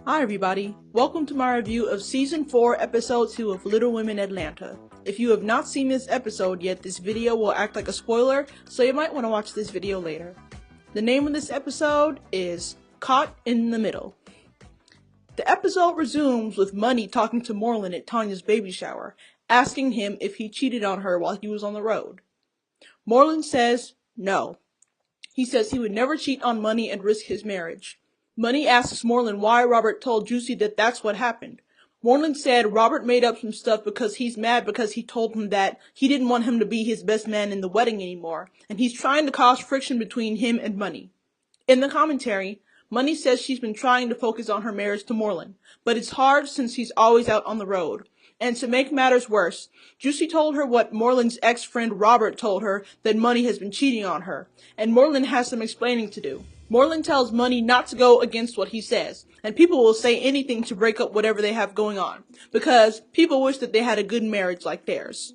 Hi everybody, welcome to my review of Season 4, Episode 2 of Little Women Atlanta. If you have not seen this episode yet, this video will act like a spoiler, so you might want to watch this video later. The name of this episode is Caught in the Middle. The episode resumes with Money talking to Moreland at Tanya's baby shower, asking him if he cheated on her while he was on the road. Moreland says no. He says he would never cheat on Money and risk his marriage. Money asks Moreland why Robert told Juicy that that's what happened. Moreland said Robert made up some stuff because he's mad because he told him that he didn't want him to be his best man in the wedding anymore, and he's trying to cause friction between him and Money. In the commentary, Money says she's been trying to focus on her marriage to Moreland, but it's hard since he's always out on the road. And to make matters worse, Juicy told her what Moreland's ex-friend Robert told her, that Money has been cheating on her, and Moreland has some explaining to do. Moreland tells Money not to go against what he says, and people will say anything to break up whatever they have going on, because people wish that they had a good marriage like theirs.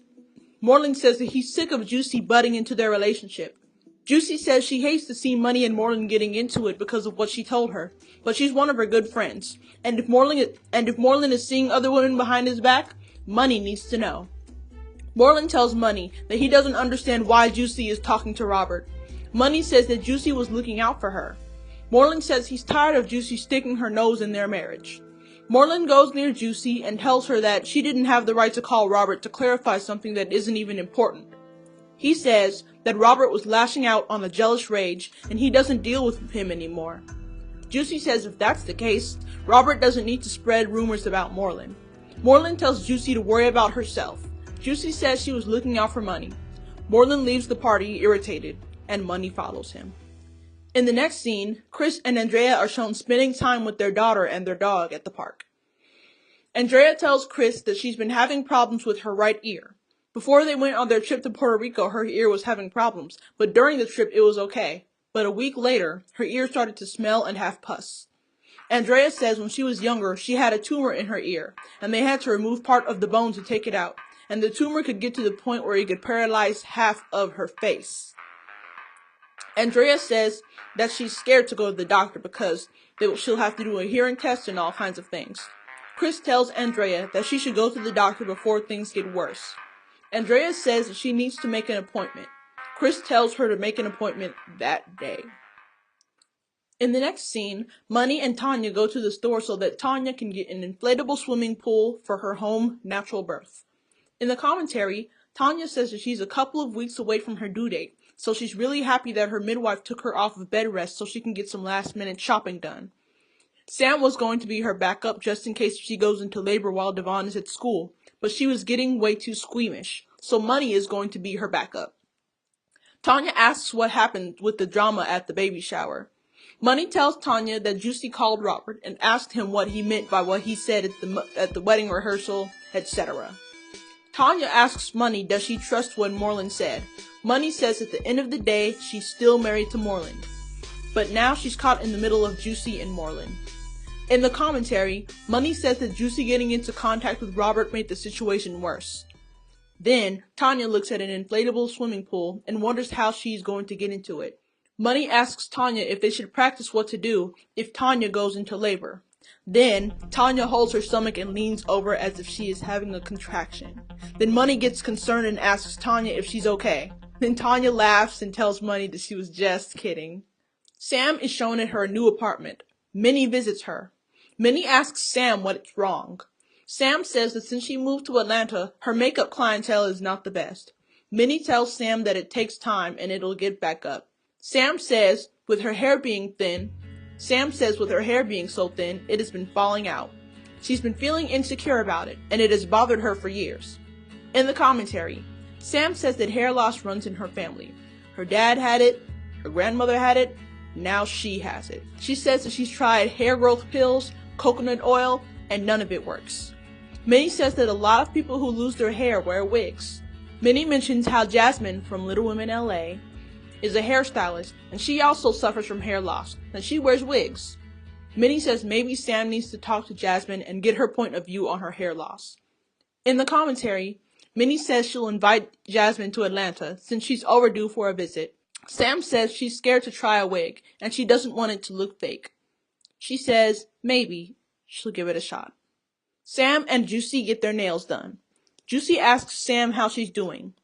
Moreland says that he's sick of Juicy butting into their relationship. Juicy says she hates to see Money and Moreland getting into it because of what she told her, but she's one of her good friends, and if Moreland is seeing other women behind his back, Money needs to know. Moreland tells Money that he doesn't understand why Juicy is talking to Robert. Money says that Juicy was looking out for her. Moreland says he's tired of Juicy sticking her nose in their marriage. Moreland goes near Juicy and tells her that she didn't have the right to call Robert to clarify something that isn't even important. He says that Robert was lashing out on a jealous rage and he doesn't deal with him anymore. Juicy says if that's the case, Robert doesn't need to spread rumors about Moreland. Moreland tells Juicy to worry about herself. Juicy says she was looking out for Money. Moreland leaves the party irritated, and Money follows him. In the next scene, Chris and Andrea are shown spending time with their daughter and their dog at the park. Andrea tells Chris that she's been having problems with her right ear. Before they went on their trip to Puerto Rico, her ear was having problems, but during the trip it was okay. But a week later, her ear started to smell and have pus. Andrea says when she was younger, she had a tumor in her ear, and they had to remove part of the bone to take it out, and the tumor could get to the point where it could paralyze half of her face. Andrea says that she's scared to go to the doctor because she'll have to do a hearing test and all kinds of things. Chris tells Andrea that she should go to the doctor before things get worse. Andrea says that she needs to make an appointment. Chris tells her to make an appointment that day. In the next scene, Money and Tanya go to the store so that Tanya can get an inflatable swimming pool for her home natural birth. In the commentary, Tanya says that she's a couple of weeks away from her due date, so she's really happy that her midwife took her off of bed rest so she can get some last-minute shopping done. Sam was going to be her backup just in case she goes into labor while Devon is at school, but she was getting way too squeamish, so Money is going to be her backup. Tanya asks what happened with the drama at the baby shower. Money tells Tanya that Juicy called Robert and asked him what he meant by what he said at the wedding rehearsal, etc. Tanya asks Money does she trust what Moreland said. Money says at the end of the day, she's still married to Moreland. But now she's caught in the middle of Juicy and Moreland. In the commentary, Money says that Juicy getting into contact with Robert made the situation worse. Then, Tanya looks at an inflatable swimming pool and wonders how she's going to get into it. Money asks Tanya if they should practice what to do if Tanya goes into labor. Then, Tanya holds her stomach and leans over as if she is having a contraction. Then Money gets concerned and asks Tanya if she's okay. Then Tanya laughs and tells Money that she was just kidding. Sam is shown at her new apartment. Minnie visits her. Minnie asks Sam what's wrong. Sam says that since she moved to Atlanta, her makeup clientele is not the best. Minnie tells Sam that it takes time and it'll get back up. Sam says with her hair being so thin, it has been falling out. She's been feeling insecure about it, and it has bothered her for years. In the commentary, Sam says that hair loss runs in her family. Her dad had it, her grandmother had it, Now she has it. She says that she's tried hair growth pills, coconut oil, and none of it works. Minnie says that a lot of people who lose their hair wear wigs. Minnie mentions how Jasmine from Little Women LA is a hairstylist, and she also suffers from hair loss, and she wears wigs. Minnie says maybe Sam needs to talk to Jasmine and get her point of view on her hair loss. In the commentary, Minnie says she'll invite Jasmine to Atlanta since she's overdue for a visit. Sam says she's scared to try a wig, and she doesn't want it to look fake. She says maybe she'll give it a shot. Sam and Juicy get their nails done. Juicy asks Sam how she's doing.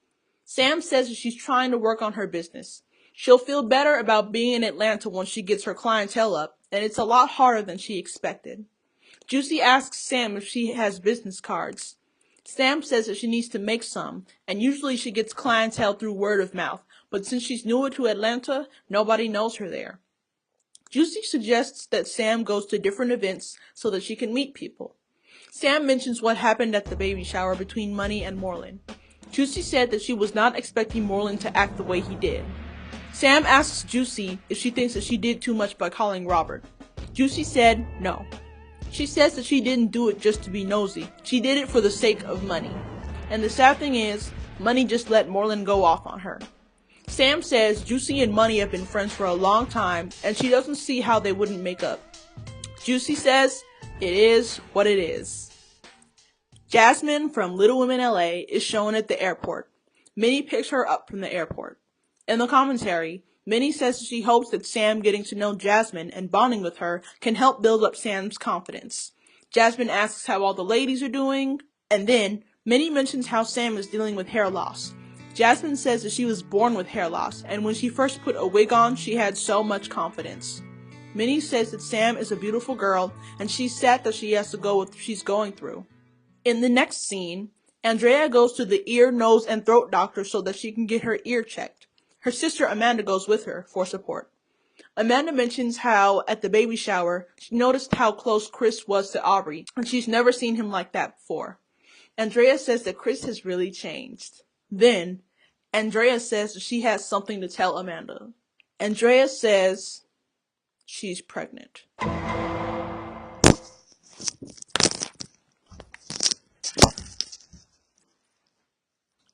Sam says that she's trying to work on her business. She'll feel better about being in Atlanta once she gets her clientele up, and it's a lot harder than she expected. Juicy asks Sam if she has business cards. Sam says that she needs to make some, and usually she gets clientele through word of mouth, but since she's newer to Atlanta, nobody knows her there. Juicy suggests that Sam goes to different events so that she can meet people. Sam mentions what happened at the baby shower between Money and Moreland. Juicy said that she was not expecting Moreland to act the way he did. Sam asks Juicy if she thinks that she did too much by calling Robert. Juicy said no. She says that she didn't do it just to be nosy. She did it for the sake of Money. And the sad thing is, Money just let Moreland go off on her. Sam says Juicy and Money have been friends for a long time, and she doesn't see how they wouldn't make up. Juicy says, it is what it is. Jasmine from Little Women LA is shown at the airport. Minnie picks her up from the airport. In the commentary, Minnie says she hopes that Sam getting to know Jasmine and bonding with her can help build up Sam's confidence. Jasmine asks how all the ladies are doing, and then Minnie mentions how Sam is dealing with hair loss. Jasmine says that she was born with hair loss, and when she first put a wig on, she had so much confidence. Minnie says that Sam is a beautiful girl, and she's sad that she has to go with what she's going through. In the next scene, Andrea goes to the ear, nose, and throat doctor so that she can get her ear checked. Her sister Amanda goes with her for support. Amanda mentions how, at the baby shower, she noticed how close Chris was to Aubrey, and she's never seen him like that before. Andrea says that Chris has really changed. Then, Andrea says that she has something to tell Amanda. Andrea says she's pregnant.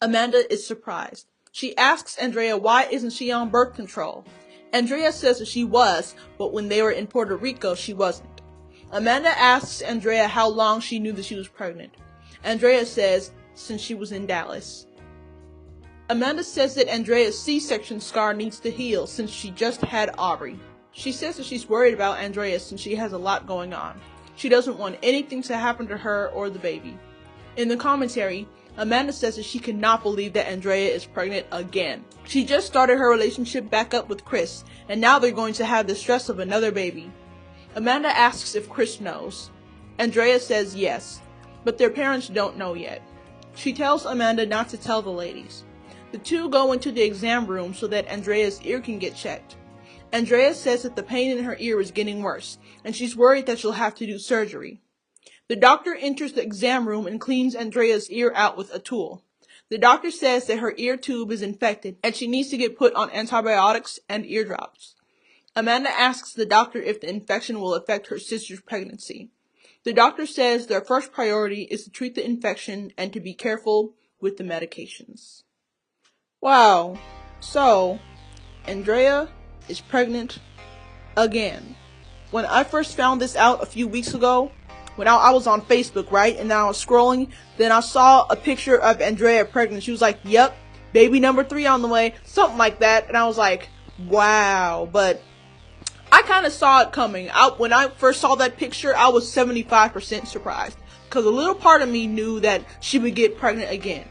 Amanda is surprised. She asks Andrea why isn't she on birth control. Andrea says that she was, but when they were in Puerto Rico, she wasn't. Amanda asks Andrea how long she knew that she was pregnant. Andrea says since she was in Dallas. Amanda says that Andrea's C-section scar needs to heal since she just had Aubrey. She says that she's worried about Andrea since she has a lot going on. She doesn't want anything to happen to her or the baby. In the commentary, Amanda says that she cannot believe that Andrea is pregnant again. She just started her relationship back up with Chris, and now they're going to have the stress of another baby. Amanda asks if Chris knows. Andrea says yes, but their parents don't know yet. She tells Amanda not to tell the ladies. The two go into the exam room so that Andrea's ear can get checked. Andrea says that the pain in her ear is getting worse, and she's worried that she'll have to do surgery. The doctor enters the exam room and cleans Andrea's ear out with a tool. The doctor says that her ear tube is infected and she needs to get put on antibiotics and eardrops. Amanda asks the doctor if the infection will affect her sister's pregnancy. The doctor says their first priority is to treat the infection and to be careful with the medications. Wow, so Andrea is pregnant again. When I first found this out a few weeks ago, when I was on Facebook, right, and then I was scrolling, then I saw a picture of Andrea pregnant. She was like, yep, baby number 3 on the way, something like that, and I was like, wow. But I kind of saw it coming. When I first saw that picture, I was 75% surprised, because a little part of me knew that she would get pregnant again.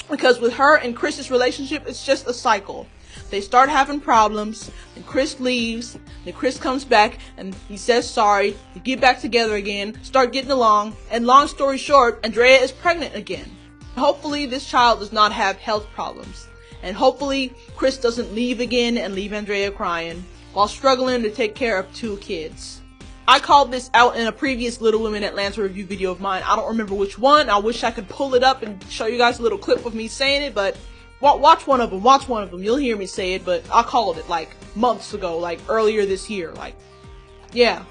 Because with her and Chris's relationship, it's just a cycle. They start having problems, and Chris leaves, then Chris comes back, and he says sorry, they get back together again, start getting along, and long story short, Andrea is pregnant again. Hopefully this child does not have health problems, and hopefully Chris doesn't leave again and leave Andrea crying, while struggling to take care of 2 kids. I called this out in a previous Little Women Atlanta review video of mine. I don't remember which one. I wish I could pull it up and show you guys a little clip of me saying it, but watch one of them. You'll hear me say it, but I called it like months ago, like earlier this year, like, yeah.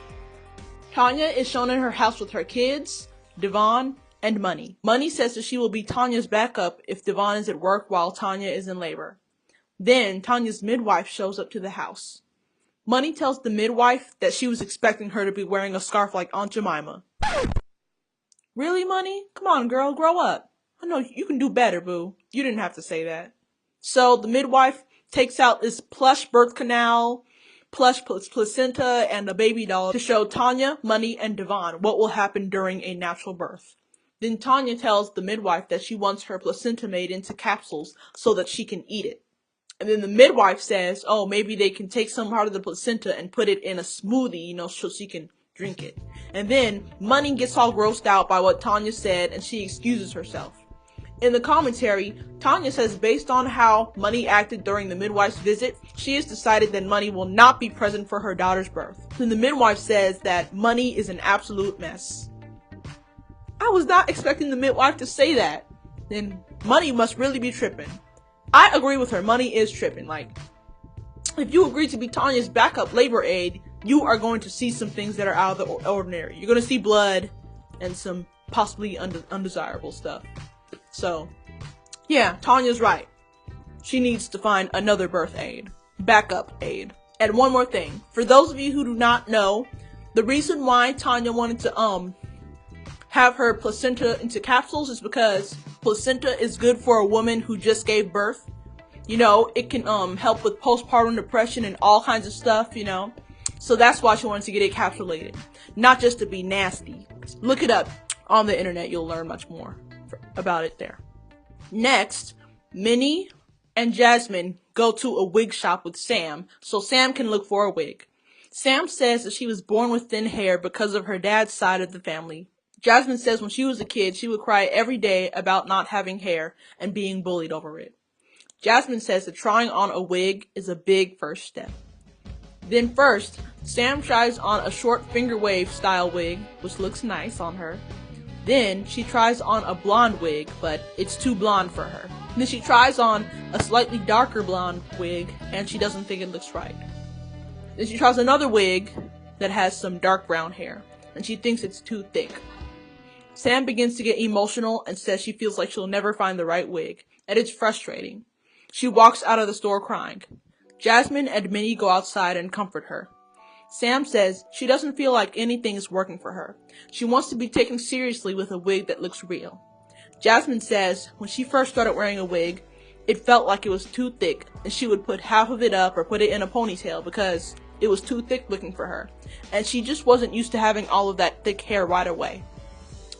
Tanya is shown in her house with her kids, Devon, and Money. Money says that she will be Tanya's backup if Devon is at work while Tanya is in labor. Then Tanya's midwife shows up to the house. Money tells the midwife that she was expecting her to be wearing a scarf like Aunt Jemima. Really, Money? Come on, girl, grow up. I know you can do better, boo. You didn't have to say that. So the midwife takes out this plush birth canal, plush placenta, and a baby doll to show Tanya, Money, and Devon what will happen during a natural birth. Then Tanya tells the midwife that she wants her placenta made into capsules so that she can eat it. And then the midwife says, oh, maybe they can take some part of the placenta and put it in a smoothie, so she can drink it. And then Money gets all grossed out by what Tanya said and she excuses herself. In the commentary, Tanya says based on how Money acted during the midwife's visit, she has decided that Money will not be present for her daughter's birth. Then the midwife says that Money is an absolute mess. I was not expecting the midwife to say that. Then Money must really be tripping. I agree with her. Money is tripping. Like, if you agree to be Tanya's backup labor aid, you are going to see some things that are out of the ordinary. You're going to see blood and some possibly undesirable stuff. So, yeah, Tanya's right. She needs to find another birth aid. Backup aid. And one more thing. For those of you who do not know, the reason why Tanya wanted to, have her placenta into capsules is because placenta is good for a woman who just gave birth. It can help with postpartum depression and all kinds of stuff, So that's why she wanted to get it capsulated. Not just to be nasty. Look it up on the internet. You'll learn much more about it there. Next, Minnie and Jasmine go to a wig shop with Sam so Sam can look for a wig. Sam says that she was born with thin hair because of her dad's side of the family. Jasmine says when she was a kid, she would cry every day about not having hair and being bullied over it. Jasmine says that trying on a wig is a big first step. Then first, Sam tries on a short finger wave style wig, which looks nice on her. Then she tries on a blonde wig, but it's too blonde for her. Then she tries on a slightly darker blonde wig, and she doesn't think it looks right. Then she tries another wig that has some dark brown hair, and she thinks it's too thick. Sam begins to get emotional and says she feels like she'll never find the right wig, and it's frustrating. She walks out of the store crying. Jasmine and Minnie go outside and comfort her. Sam says she doesn't feel like anything is working for her. She wants to be taken seriously with a wig that looks real. Jasmine says when she first started wearing a wig, it felt like it was too thick, and she would put half of it up or put it in a ponytail because it was too thick looking for her, and she just wasn't used to having all of that thick hair right away.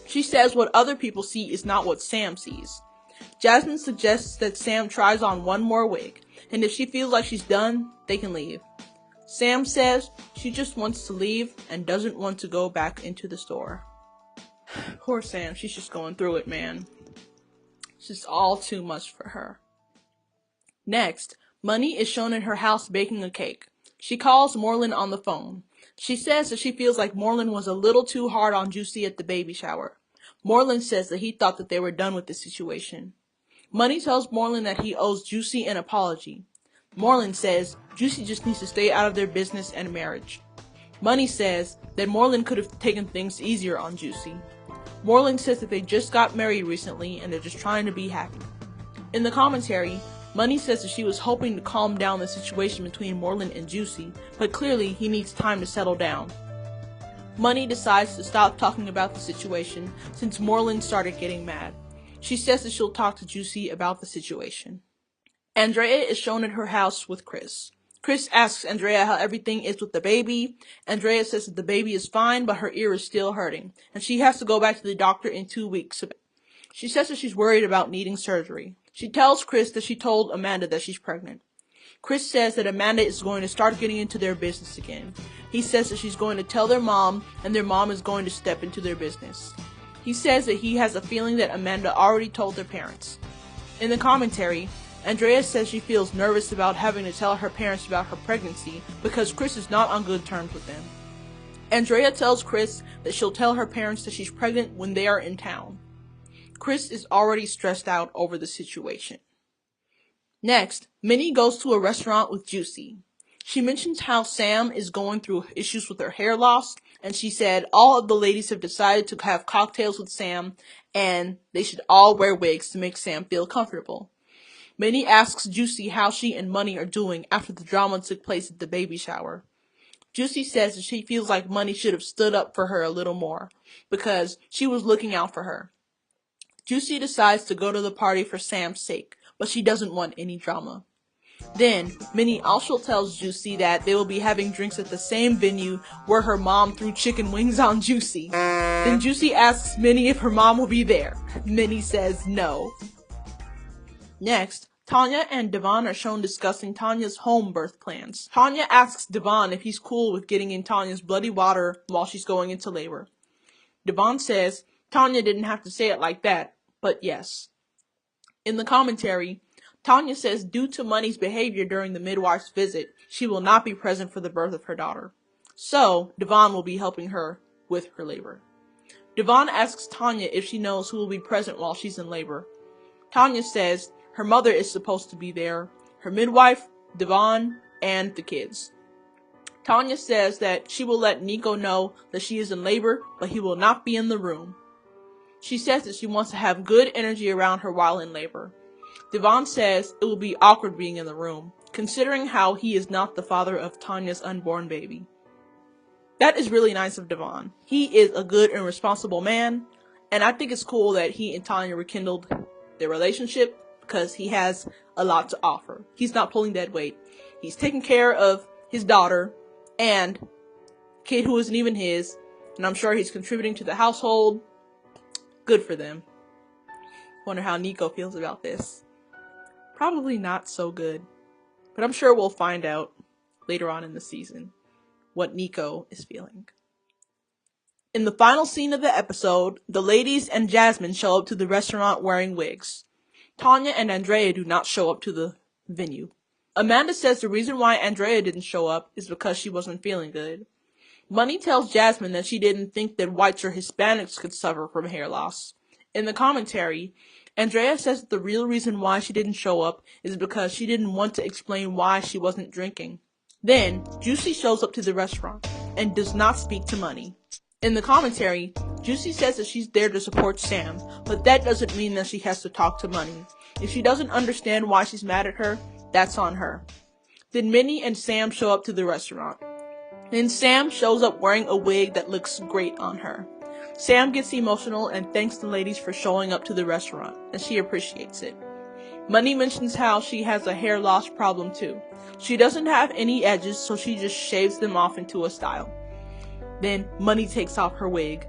She says what other people see is not what Sam sees. Jasmine suggests that Sam tries on one more wig, and if she feels like she's done, they can leave. Sam says she just wants to leave and doesn't want to go back into the store. Poor Sam, she's just going through it, man. It's just all too much for her. Next, Money is shown in her house baking a cake. She calls Moreland on the phone. She says that she feels like Moreland was a little too hard on Juicy at the baby shower. Moreland says that he thought that they were done with the situation. Money tells Moreland that he owes Juicy an apology. Moreland says Juicy just needs to stay out of their business and marriage. Money says that Moreland could have taken things easier on Juicy. Moreland says that they just got married recently and they're just trying to be happy. In the commentary, Money says that she was hoping to calm down the situation between Moreland and Juicy, but clearly he needs time to settle down. Money decides to stop talking about the situation since Moreland started getting mad. She says that she'll talk to Juicy about the situation. Andrea is shown at her house with Chris. Chris asks Andrea how everything is with the baby. Andrea says that the baby is fine, but her ear is still hurting, and she has to go back to the doctor in 2 weeks. She says that she's worried about needing surgery. She tells Chris that she told Amanda that she's pregnant. Chris says that Amanda is going to start getting into their business again. He says that she's going to tell their mom, and their mom is going to step into their business. He says that he has a feeling that Amanda already told their parents. In the commentary, Andrea says she feels nervous about having to tell her parents about her pregnancy because Chris is not on good terms with them. Andrea tells Chris that she'll tell her parents that she's pregnant when they are in town. Chris is already stressed out over the situation. Next, Minnie goes to a restaurant with Juicy. She mentions how Sam is going through issues with her hair loss, and she said all of the ladies have decided to have cocktails with Sam, and they should all wear wigs to make Sam feel comfortable. Minnie asks Juicy how she and Money are doing after the drama took place at the baby shower. Juicy says that she feels like Money should have stood up for her a little more, because she was looking out for her. Juicy decides to go to the party for Sam's sake, but she doesn't want any drama. Then, Minnie also tells Juicy that they will be having drinks at the same venue where her mom threw chicken wings on Juicy. Then Juicy asks Minnie if her mom will be there. Minnie says no. Next, Tanya and Devon are shown discussing Tanya's home birth plans. Tanya asks Devon if he's cool with getting in Tanya's bloody water while she's going into labor. Devon says Tanya didn't have to say it like that, but yes. In the commentary, Tanya says due to Money's behavior during the midwife's visit, she will not be present for the birth of her daughter. So, Devon will be helping her with her labor. Devon asks Tanya if she knows who will be present while she's in labor. Tanya says her mother is supposed to be there, her midwife, Devon, and the kids. Tanya says that she will let Nico know that she is in labor, but he will not be in the room. She says that she wants to have good energy around her while in labor. Devon says it will be awkward being in the room, considering how he is not the father of Tanya's unborn baby. That is really nice of Devon. He is a good and responsible man, and I think it's cool that he and Tanya rekindled their relationship because he has a lot to offer. He's not pulling dead weight. He's taking care of his daughter and kid who isn't even his, and I'm sure he's contributing to the household. Good for them. Wonder how Nico feels about this. Probably not so good, but I'm sure we'll find out later on in the season what Nico is feeling. In the final scene of the episode, the ladies and Jasmine show up to the restaurant wearing wigs. Tanya and Andrea do not show up to the venue. Amanda says the reason why Andrea didn't show up is because she wasn't feeling good. Money tells Jasmine that she didn't think that whites or Hispanics could suffer from hair loss. In the commentary, Andrea says that the real reason why she didn't show up is because she didn't want to explain why she wasn't drinking. Then, Juicy shows up to the restaurant and does not speak to Money. In the commentary, Juicy says that she's there to support Sam, but that doesn't mean that she has to talk to Money. If she doesn't understand why she's mad at her, that's on her. Then Minnie and Sam show up to the restaurant. Then Sam shows up wearing a wig that looks great on her. Sam gets emotional and thanks the ladies for showing up to the restaurant, and she appreciates it. Money mentions how she has a hair loss problem too. She doesn't have any edges, so she just shaves them off into a style. Then Money takes off her wig.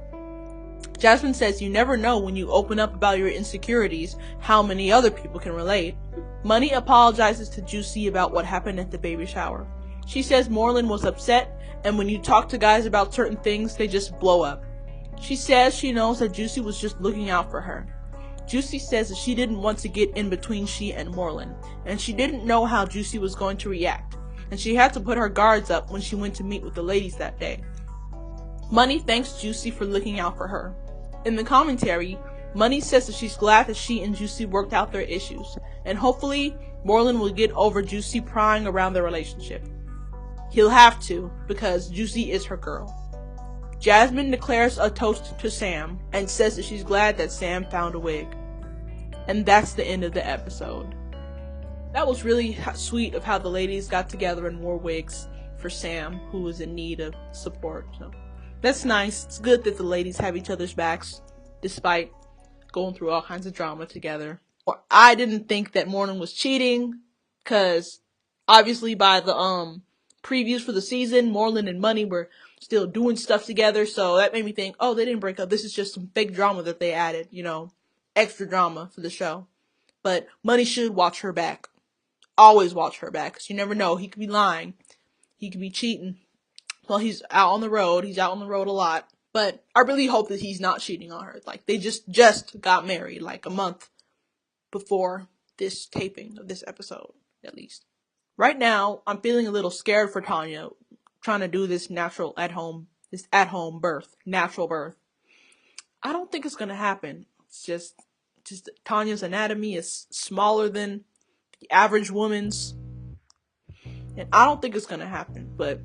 Jasmine says you never know when you open up about your insecurities how many other people can relate. Money apologizes to Juicy about what happened at the baby shower. She says Moreland was upset, and when you talk to guys about certain things, they just blow up. She says she knows that Juicy was just looking out for her. Juicy says that she didn't want to get in between she and Moreland, and she didn't know how Juicy was going to react, and she had to put her guards up when she went to meet with the ladies that day. Money thanks Juicy for looking out for her. In the commentary, Money says that she's glad that she and Juicy worked out their issues, and hopefully Moreland will get over Juicy prying around their relationship. He'll have to, because Juicy is her girl. Jasmine declares a toast to Sam, and says that she's glad that Sam found a wig. And that's the end of the episode. That was really sweet of how the ladies got together and wore wigs for Sam, who was in need of support. So that's nice. It's good that the ladies have each other's backs, despite going through all kinds of drama together. I didn't think that Moreland was cheating, because obviously by the previews for the season, Moreland and Money were still doing stuff together, so that made me think, oh, they didn't break up. This is just some fake drama that they added, extra drama for the show. But Money should watch her back. Always watch her back, because you never know. He could be lying. He could be cheating. Well, he's out on the road. He's out on the road a lot. But I really hope that he's not cheating on her. Like, they just got married, like a month before this taping of this episode, at least. Right now, I'm feeling a little scared for Tanya, trying to do this natural natural birth. I don't think it's gonna happen. It's just Tanya's anatomy is smaller than the average woman's, And I don't think it's gonna happen, but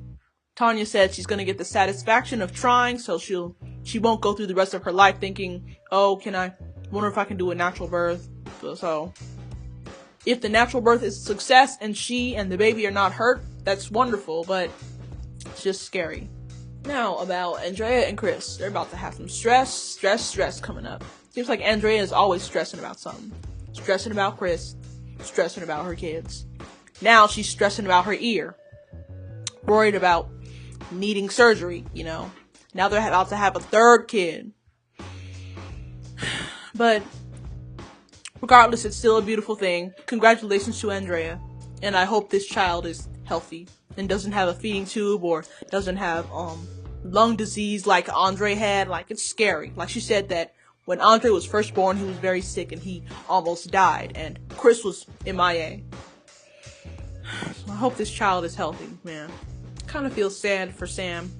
Tanya said she's gonna get the satisfaction of trying, so she won't go through the rest of her life thinking, oh, wonder if I can do a natural birth. So if the natural birth is a success and she and the baby are not hurt, that's wonderful, but it's just scary. Now about Andrea and Chris. They're about to have some stress coming up. Seems like Andrea is always stressing about something. Stressing about Chris. Stressing about her kids. Now she's stressing about her ear. Worried about needing surgery, you know. Now they're about to have a third kid. But regardless, it's still a beautiful thing. Congratulations to Andrea. And I hope this child is healthy and doesn't have a feeding tube or doesn't have lung disease like Andre had. Like, it's scary. Like she said that when Andre was first born, he was very sick and he almost died. And Chris was MIA. So I hope this child is healthy, man. Kind of feel sad for Sam,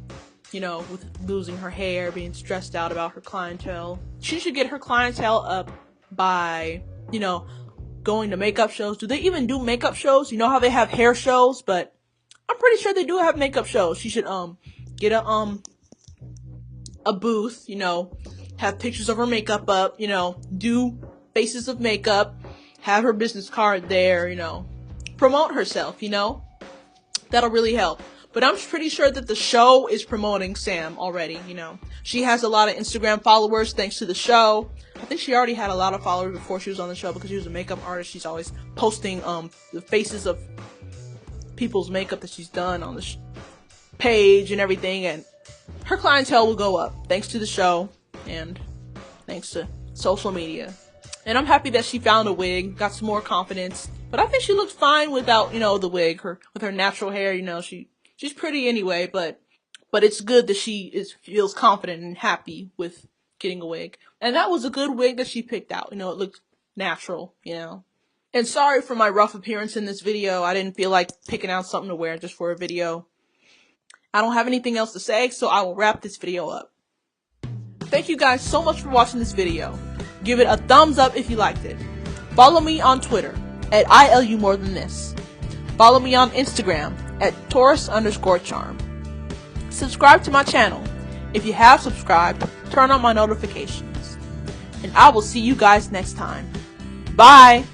you know, with losing her hair, being stressed out about her clientele. She should get her clientele up by, you know, going to makeup shows. Do they even do makeup shows? You know how they have hair shows, but I'm pretty sure they do have makeup shows. She should get a booth, you know, have pictures of her makeup up, you know, do faces of makeup, have her business card there, you know, promote herself, you know. That'll really help. But I'm pretty sure that the show is promoting Sam already, you know. She has a lot of Instagram followers thanks to the show. I think she already had a lot of followers before she was on the show because she was a makeup artist. She's always posting the faces of people's makeup that she's done on the page and everything. And her clientele will go up thanks to the show and thanks to social media. And I'm happy that she found a wig, got some more confidence. But I think she looked fine without, you know, the wig. With her natural hair, you know, she's pretty anyway, but it's good that she feels confident and happy with getting a wig. And that was a good wig that she picked out. You know, it looked natural, you know. And sorry for my rough appearance in this video. I didn't feel like picking out something to wear just for a video. I don't have anything else to say, so I will wrap this video up. Thank you guys so much for watching this video. Give it a thumbs up if you liked it. Follow me on Twitter at ILUMoreThanThis. Follow me on Instagram at Taurus_charm. Subscribe to my channel. If you have subscribed, turn on my notifications. And I will see you guys next time. Bye!